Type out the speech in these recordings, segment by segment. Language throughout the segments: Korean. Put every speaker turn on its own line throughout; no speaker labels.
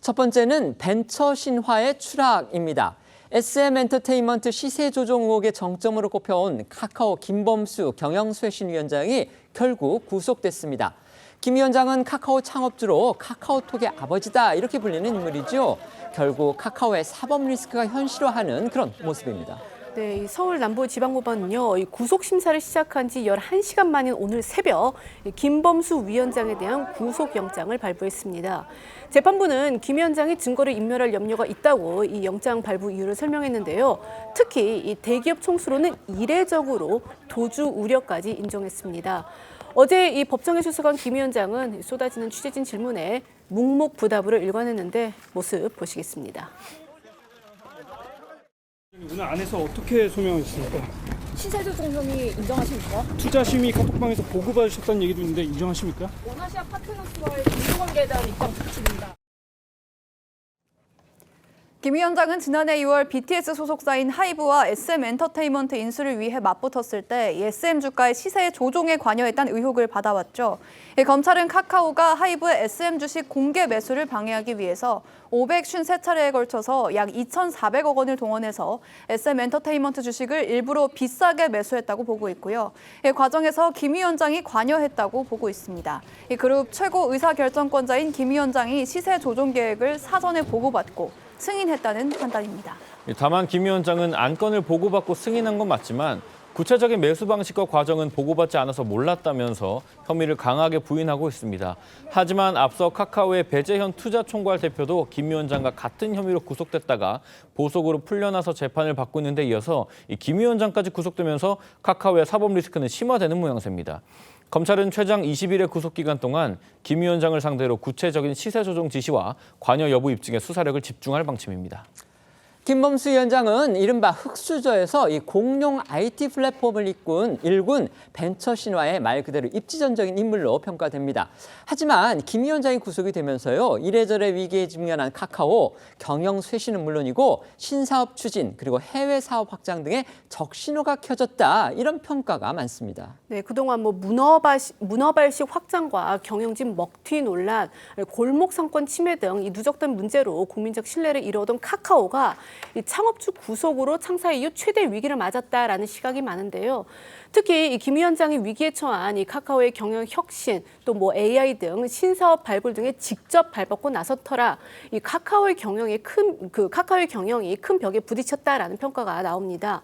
첫 번째는 벤처 신화의 추락입니다. SM엔터테인먼트 시세 조종 의혹의 정점으로 꼽혀온 카카오 김범수 경영쇄신위원장이 결국 구속됐습니다. 김 위원장은 카카오 창업주로 카카오톡의 아버지다 이렇게 불리는 인물이죠. 결국 카카오의 사법 리스크가 현실화하는 그런 모습입니다.
네, 이 서울 남부지방법원은요, 이 구속 심사를 시작한 지 11시간 만인 오늘 새벽 김범수 위원장에 대한 구속영장을 발부했습니다. 재판부는 김 위원장이 증거를 인멸할 염려가 있다고 이 영장 발부 이유를 설명했는데요. 특히 이 대기업 총수로는 이례적으로 도주 우려까지 인정했습니다. 어제 이 법정에 출석한 김 위원장은 쏟아지는 취재진 질문에 묵묵부답으로 일관했는데 모습 보시겠습니다.
오늘 안에서 어떻게 소명하셨습니까?
시세조정 혐의 인정하십니까?
투자심의 카톡방에서 보고받으셨다는 얘기도 있는데 인정하십니까?
원아시아 파트너스와의 공동관계에 대한 입장 부탁드립니다.
김 위원장은 지난해 2월 BTS 소속사인 하이브와 SM엔터테인먼트 인수를 위해 맞붙었을 때 SM 주가의 시세 조종에 관여했다는 의혹을 받아왔죠. 검찰은 카카오가 하이브의 SM 주식 공개 매수를 방해하기 위해서 553차례에 걸쳐서 약 2,400억 원을 동원해서 SM엔터테인먼트 주식을 일부러 비싸게 매수했다고 보고 있고요. 이 과정에서 김 위원장이 관여했다고 보고 있습니다. 이 그룹 최고 의사결정권자인 김 위원장이 시세 조종 계획을 사전에 보고받고 승인했다는 판단입니다.
다만 김 위원장은 안건을 보고받고 승인한 건 맞지만 구체적인 매수 방식과 과정은 보고받지 않아서 몰랐다면서 혐의를 강하게 부인하고 있습니다. 하지만 앞서 카카오의 배재현 투자총괄 대표도 김 위원장과 같은 혐의로 구속됐다가 보석으로 풀려나서 재판을 받고 있는 데 이어서 김 위원장까지 구속되면서 카카오의 사법 리스크는 심화되는 모양새입니다. 검찰은 최장 20일의 구속기간 동안 김 위원장을 상대로 구체적인 시세 조정 지시와 관여 여부 입증에 수사력을 집중할 방침입니다.
김범수 위원장은 이른바 흑수저에서 이 공룡 IT 플랫폼을 일군 벤처 신화의 말 그대로 입지전적인 인물로 평가됩니다. 하지만 김 위원장이 구속이 되면서요, 이래저래 위기에 직면한 카카오 경영 쇄신은 물론이고 신사업 추진 그리고 해외 사업 확장 등의 적신호가 켜졌다 이런 평가가 많습니다.
네, 그동안 문어발식 확장과 경영진 먹튀 논란, 골목 상권 침해 등 이 누적된 문제로 국민적 신뢰를 잃어오던 카카오가 이 창업주 구속으로 창사 이후 최대 위기를 맞았다라는 시각이 많은데요. 특히 이 김 위원장이 위기에 처한 이 카카오의 경영 혁신, 또 AI 등 신사업 발굴 등에 직접 발벗고 나섰더라 이 카카오의 경영이 큰 벽에 부딪혔다라는 평가가 나옵니다.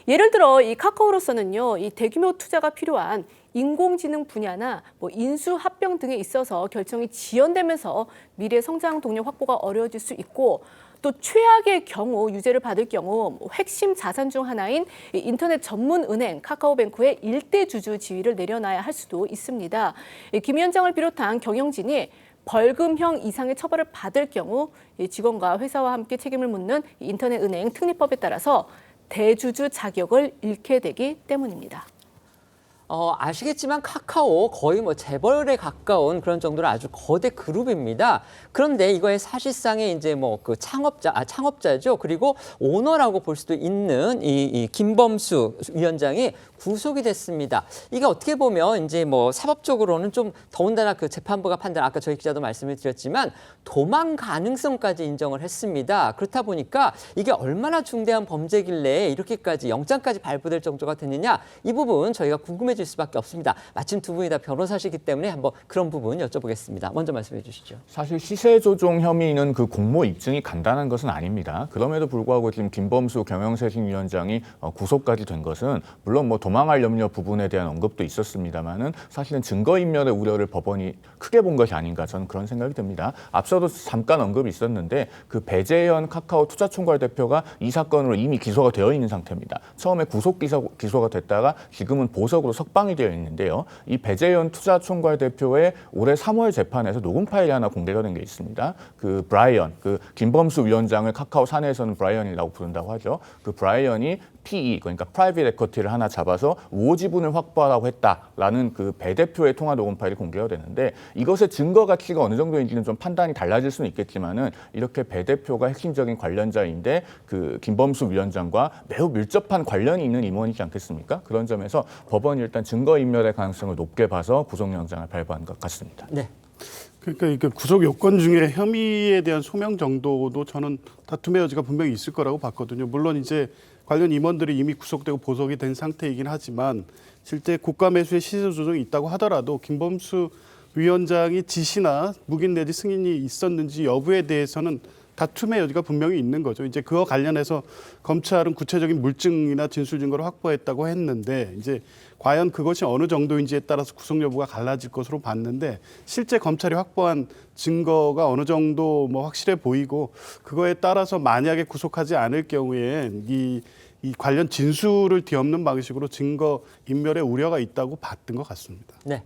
예를 들어 이 카카오로서는요, 이 대규모 투자가 필요한 인공지능 분야나 인수 합병 등에 있어서 결정이 지연되면서 미래 성장 동력 확보가 어려워질 수 있고, 또 최악의 경우 유죄를 받을 경우 핵심 자산 중 하나인 인터넷 전문 은행 카카오뱅크의 일대 주주 지위를 내려놔야 할 수도 있습니다. 김 위원장을 비롯한 경영진이 벌금형 이상의 처벌을 받을 경우 직원과 회사와 함께 책임을 묻는 인터넷 은행 특례법에 따라서 대주주 자격을 잃게 되기 때문입니다.
아시겠지만 카카오 거의 재벌에 가까운 그런 정도로 아주 거대 그룹입니다. 그런데 이거의 사실상의 이제 그 창업자죠. 그리고 오너라고 볼 수도 있는 이 김범수 위원장이 구속이 됐습니다. 이게 어떻게 보면 이제 사법적으로는 좀 더군다나 그 재판부가 판단, 아까 저희 기자도 말씀을 드렸지만 도망 가능성까지 인정을 했습니다. 그렇다 보니까 이게 얼마나 중대한 범죄길래 이렇게까지 영장까지 발부될 정도가 됐느냐, 이 부분 저희가 궁금해질 수밖에 없습니다. 마침 두 분이 다 변호사시기 때문에 한번 그런 부분 여쭤보겠습니다. 먼저 말씀해 주시죠.
사실 시세 조종 혐의는 그 공모 입증이 간단한 것은 아닙니다. 그럼에도 불구하고 지금 김범수 경영쇄신위원장이 구속까지 된 것은 물론 도망할 염려 부분에 대한 언급도 있었습니다만은 사실은 증거인멸의 우려를 법원이 크게 본 것이 아닌가, 저는 그런 생각이 듭니다. 앞서도 잠깐 언급이 있었는데 그 배재현 카카오 투자총괄 대표가 이 사건으로 이미 기소가 되어 있는 상태입니다. 처음에 구속 기소가 됐다가 지금은 보석으로 석방이 되어 있는데요. 이 배재현 투자총괄 대표의 올해 3월 재판에서 녹음 파일이 하나 공개가 된 게 있습니다. 그 브라이언, 그 김범수 위원장을 카카오 사내에서는 브라이언이라고 부른다고 하죠. 그 브라이언이 PE, 그러니까 프라이빗 에쿼티를 하나 잡아서 우호 지분을 확보하라고 했다라는 그 배 대표의 통화 녹음 파일이 공개가 되는데, 이것의 증거 가치가 어느 정도인지는 좀 판단이 달라질 수는 있겠지만은 이렇게 배 대표가 핵심적인 관련자인데 그 김범수 위원장과 매우 밀접한 관련이 있는 임원이지 않겠습니까? 그런 점에서 법원이 일단 증거인멸의 가능성을 높게 봐서 구속영장을 발부한 것 같습니다.
네.
그러니까 이게 구속 요건 중에 혐의에 대한 소명 정도도 저는 다툼의 여지가 분명히 있을 거라고 봤거든요. 물론 이제 관련 임원들이 이미 구속되고 보석이 된 상태이긴 하지만 실제 고가 매수의 시세 조정이 있다고 하더라도 김범수 위원장이 지시나 묵인 내지 승인이 있었는지 여부에 대해서는 다툼의 여지가 분명히 있는 거죠. 이제 그와 관련해서 검찰은 구체적인 물증이나 진술 증거를 확보했다고 했는데 이제 과연 그것이 어느 정도인지에 따라서 구속 여부가 갈라질 것으로 봤는데 실제 검찰이 확보한 증거가 어느 정도 뭐 확실해 보이고 그거에 따라서 만약에 구속하지 않을 경우에 이 관련 진술을 뒤엎는 방식으로 증거 인멸의 우려가 있다고 봤던 것 같습니다.
네.